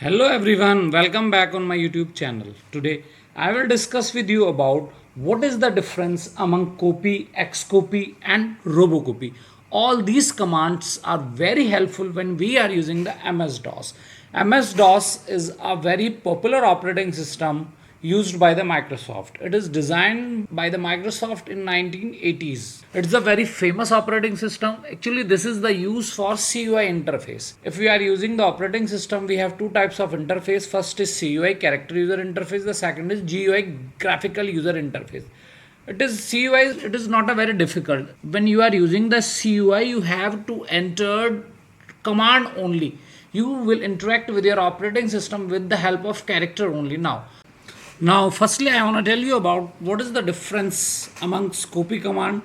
Hello everyone, welcome back on my YouTube channel. Today I will discuss with you about what is the difference among copy, XCOPY and ROBOCOPY. All these commands are very helpful when we are using the MS-DOS. MS-DOS is a very popular operating system used by the Microsoft. It is designed by the Microsoft in 1980s. It's a very famous operating system. Actually, this is the use for CUI interface. If we are using the operating system, we have two types of interface. First is CUI, character user interface. The second is GUI, graphical user interface. It is CUI, it is not a very difficult. When you are using the CUI, you have to enter command only. You will interact with your operating system with the help of character only. Now, firstly, I want to tell you about what is the difference amongst copy command,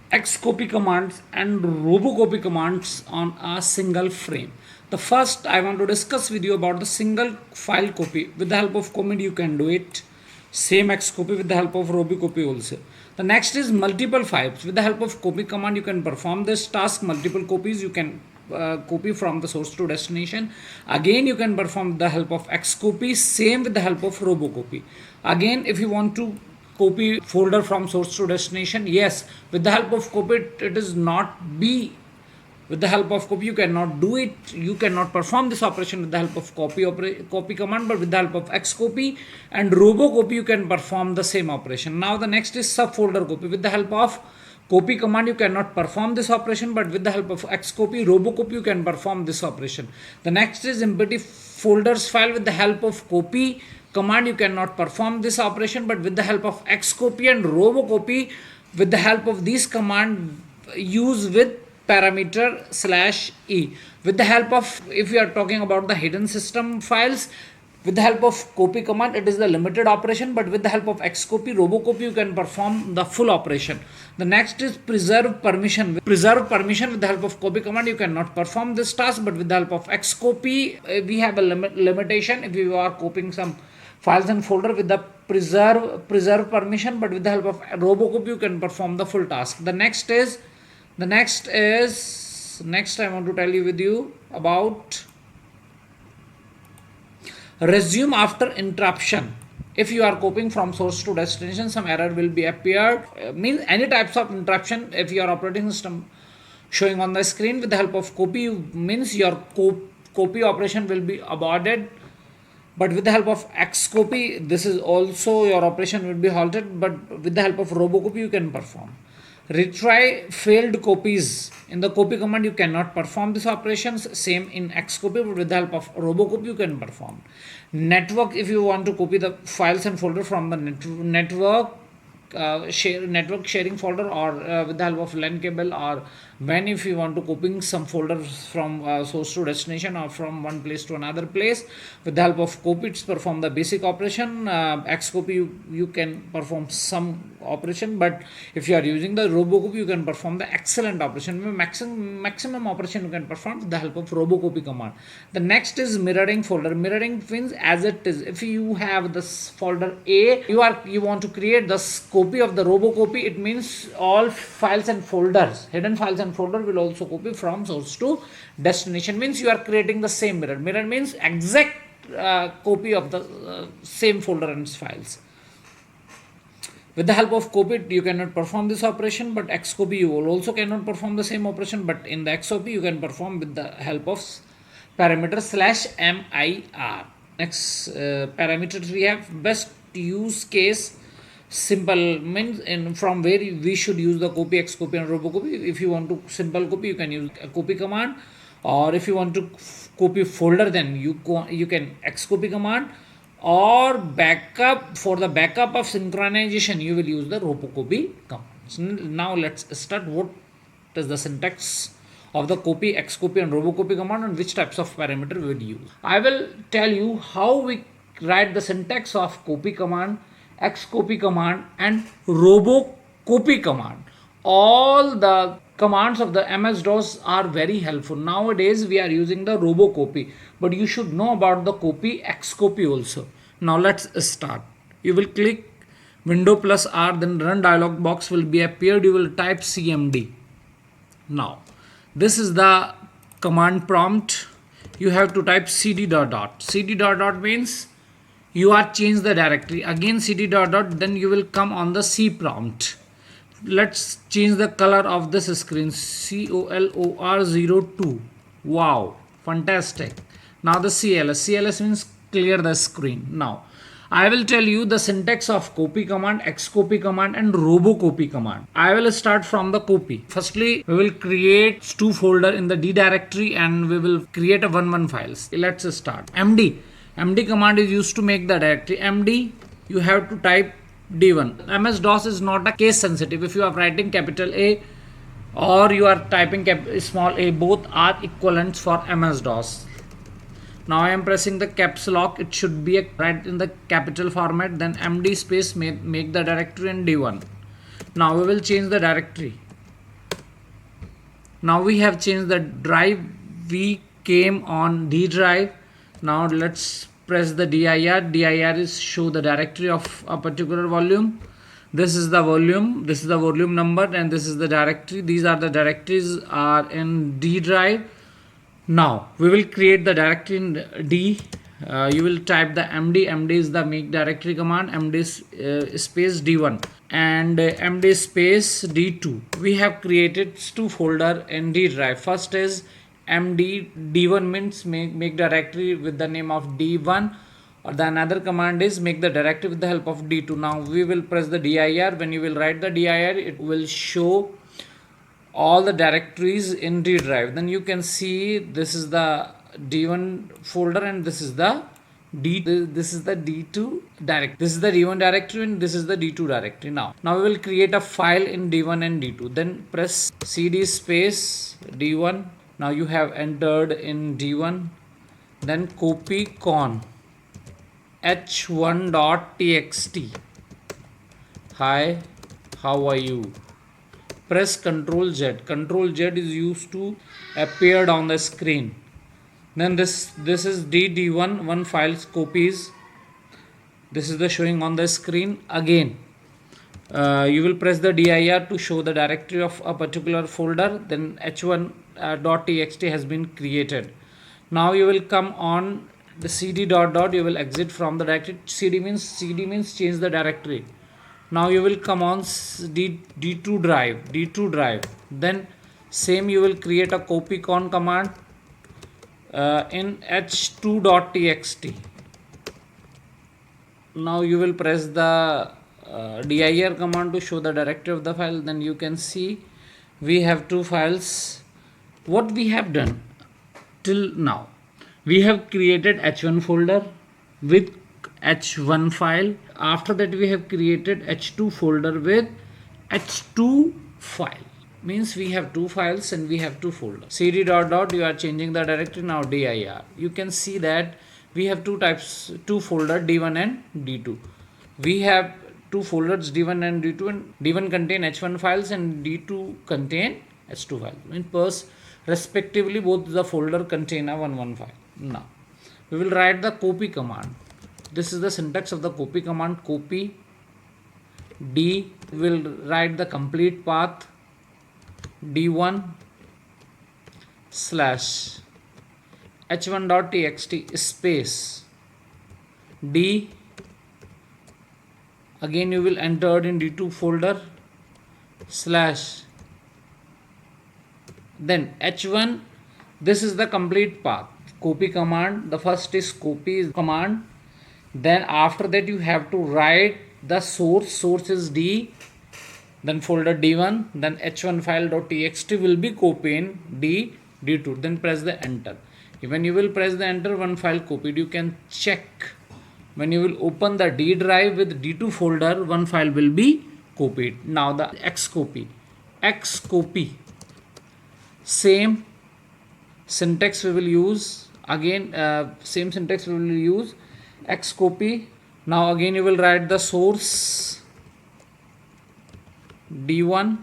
XCOPY commands and ROBOCOPY commands on a single frame. The first I want to discuss with you about the single file copy. With the help of command you can do it. Same XCOPY with the help of ROBOCOPY also. The next is multiple files. With the help of copy command you can perform this task. Multiple copies you can copy from the source to destination. Again you can perform the help of XCOPY. Same with the help of ROBOCOPY. Again, if you want to copy folder from source to destination, yes, with the help of copy it is not be. With the help of copy you cannot do it. You cannot perform this operation with the help of copy command, but with the help of XCOPY and ROBOCOPY you can perform the same operation. Now the next is subfolder copy. With the help of copy command you cannot perform this operation, but with the help of XCOPY, ROBOCOPY you can perform this operation. The next is empty folders file. With the help of copy command you cannot perform this operation, but with the help of XCOPY and ROBOCOPY, with the help of these command use with parameter /e. With the help of, if we are talking about the hidden system files, with the help of copy command it is the limited operation, but with the help of XCOPY, ROBOCOPY you can perform the full operation. The next is preserve permission. Preserve permission with the help of copy command you cannot perform this task, but with the help of XCOPY we have a limitation if you are copying some files and folder with the preserve permission, but with the help of ROBOCOPY you can perform the full task. The next I want to tell you with you about resume after interruption. If you are copying from source to destination, some error will be appeared. Means any types of interruption if your operating system showing on the screen. With the help of copy means your copy operation will be aborted, but with the help of XCOPY this is also your operation will be halted, but with the help of ROBOCOPY you can perform. Retry failed copies. In the copy command you cannot perform these operations. Same in XCOPY, but with the help of ROBOCOPY you can perform. Network, if you want to copy the files and folder from the network sharing folder, or with the help of LAN cable, or when if you want to copying some folders from source to destination or from one place to another place, with the help of copy it's perform the basic operation. XCOPY you can perform some operation, but if you are using the ROBOCOPY you can perform the excellent operation. Maximum operation you can perform with the help of ROBOCOPY command. The next is mirroring folder. Mirroring means as it is. If you have this folder A, you want to create the copy of the ROBOCOPY, it means all files and folders, hidden files and folder will also copy from source to destination. Means you are creating the same mirror. Mirror means exact copy of the same folder and files. With the help of copy you cannot perform this operation, but XCOPY you also cannot perform the same operation, but in the XCOPY you can perform with the help of parameter /mir. Next parameters we have best use case. Simple means from where we should use the copy, XCOPY and ROBOCOPY. If you want to simple copy you can use a copy command, or if you want to copy folder then you can XCOPY command, or backup, for the backup of synchronization you will use the ROBOCOPY command. So now let's start. What is the syntax of the copy, XCOPY and ROBOCOPY command, and which types of parameter we would use. I will tell you how we write the syntax of copy command, XCOPY command and ROBOCOPY command. All the commands of the MS-DOS are very helpful. Nowadays we are using the ROBOCOPY, but you should know about the copy, XCOPY also. Now let's start. You will click window +R, then run dialog box will be appeared. You will type CMD. Now this is the command prompt. you have to type cd dot dot. Cd dot dot means you are change the directory. Again cd dot dot, then you will come on the C prompt. Let's change the color of this screen. COLOR02. Wow, fantastic. Now the CLS means clear the screen. Now I will tell you the syntax of copy command, XCOPY command and ROBOCOPY command. I will start from the copy. Firstly, we will create two folder in the D directory and we will create a 1 files. Let's start. MD command is used to make the directory. MD, you have to type D1. MS-DOS is not a case sensitive. If you are writing capital A or you are typing small a, both are equivalents for MS-DOS. Now I am pressing the caps lock. It should be right in the capital format. Then MD space make the directory and D1. Now we will change the directory. Now we have changed the drive. We came on D drive. Now let's press the dir. Dir is show the directory of a particular volume. This is the volume. This is the volume number and this is the directory. These are the directories are in D drive. Now we will create the directory in D. You will type the MD. MD is the make directory command. MD space D1 and MD space D2. We have created two folder in D drive. First is MD. D1 means make directory with the name of D1, or the another command is make the directory with the help of D2. Now we will press the dir. When you will write the dir, it will show all the directories in D drive. Then you can see this is the D1 folder and this is the D2 directory. This is the D1 directory and this is the D2 directory. Now we will create a file in D1 and D2. Then press cd space D1. Now you have entered in D1. Then copy con h1.txt. Hi, how are you? Press Ctrl Z. Ctrl Z is used to appear on the screen. Then this is D1 one files copies. This is the showing on the screen. Again you will press the dir to show the directory of a particular folder. Then h1.txt has been created. Now you will come on the cd dot dot. You will exit from the directory. cd means change the directory. Now you will come on D2 drive. Then same you will create a copycon command in h2.txt. Now you will press the dir command to show the directory of the file. Then you can see we have two files. What we have done till now, we have created h1 folder with h1 file. After that we have created h2 folder with h2 file. Means we have two files and we have two folders. cd dot dot, you are changing the directory. Now dir. You can see that we have two folder D1 and D2. We have two folders D1 and D2, and D1 contain h1 files and D2 contain h2 files. Means respectively both the folder contain a 1 file. Now we will write the copy command. This is the syntax of the copy command. Copy D will write the complete path D1 slash h1.txt space D. Again you will enter in D2 folder slash then h1. This is the complete path. Copy command. The first is copy command. Then after that you have to write the source is D, then folder D1, then h1 file.txt will be copied in D2. Then press the enter. When you will press the enter, one file copied. You can check when you will open the D drive with D2 folder, one file will be copied. Now the XCOPY same syntax we will use. Again same syntax we will use. XCOPY. Now again you will write the source D1,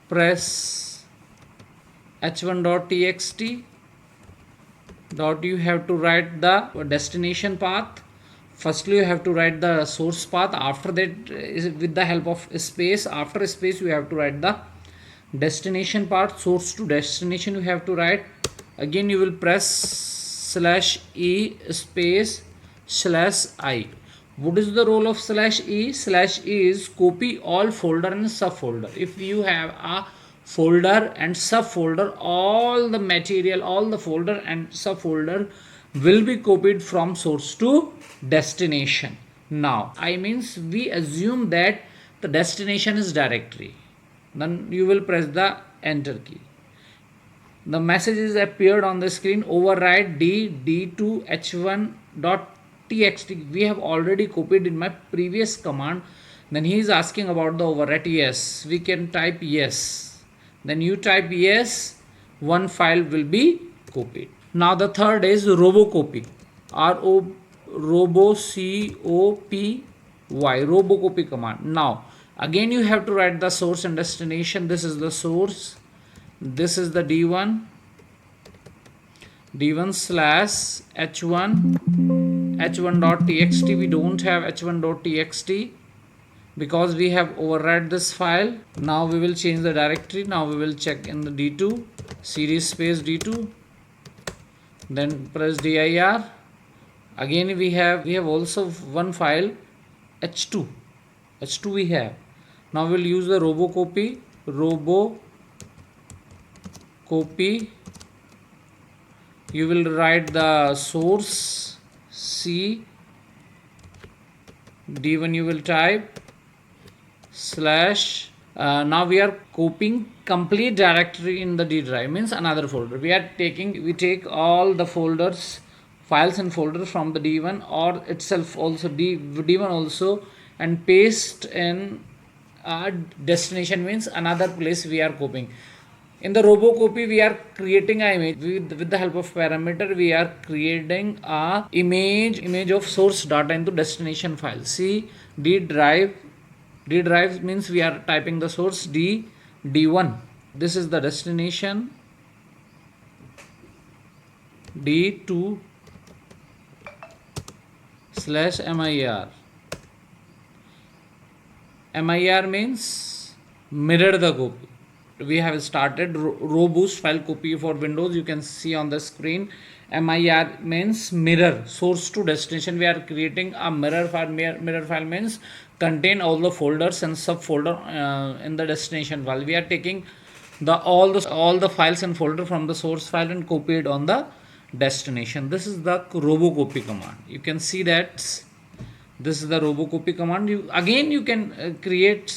press h1.txt dot. You have to write the destination path. Firstly you have to write the source path. After that is with the help of space. After space you have to write the destination part. Source to destination you have to write. Again you will press /e space /i. What is the role of /e? /e is copy all folder and subfolder. If you have a folder and subfolder, all the material, all the folder and subfolder will be copied from source to destination. Now I means we assume that the destination is directory. Then you will press the enter key. The message is appeared on the screen: override d2 h1.txt. We have already copied in my previous command. Then he is asking about the overwrite. Yes, we can type yes. Then you type yes, one file will be copied. Now the third is ROBOCOPY. ROBOCOPY, ROBOCOPY command. Now again you have to write the source and destination. This is the source, this is the d1 slash h1.txt. We don't have h1.txt because we have override this file. Now we will change the directory. Now we will check in the d2 series space d2, then press dir. Again we have also one file h2 we have. Now we'll use the ROBOCOPY. You will write the source c d1, you will type slash. Now we are copying complete directory in the D drive, means another folder. We take all the folders, files and folders from the D1 or itself also D1 also, and paste in destination, means another place we are copying. In the ROBOCOPY we are creating an image with the help of parameter. We are creating a image of source data into destination file. See, D drive means we are typing the source d1. This is the destination d2 /mir. Mir means mirror the copy. We have started robust file copy for Windows. You can see on the screen. Mir means mirror, source to destination. We are creating a mirror file. Mirror file means contain all the folders and subfolder in the destination file. We are taking all the files and folder from the source file and copied on the destination. This is the ROBOCOPY command. You can see that this is the ROBOCOPY command. You can create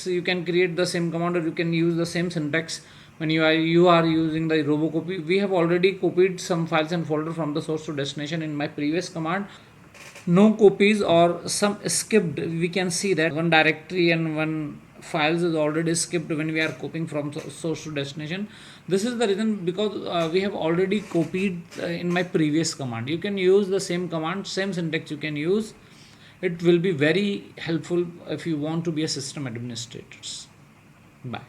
the same command, or you can use the same syntax when you are using the ROBOCOPY. We have already copied some files and folder from the source to destination in my previous command. No copies or some skipped. We can see that one directory and one files is already skipped when we are copying from source to destination. This is the reason, because we have already copied in my previous command. You can use the same command, same syntax you can use. It will be very helpful if you want to be a system administrator. Bye.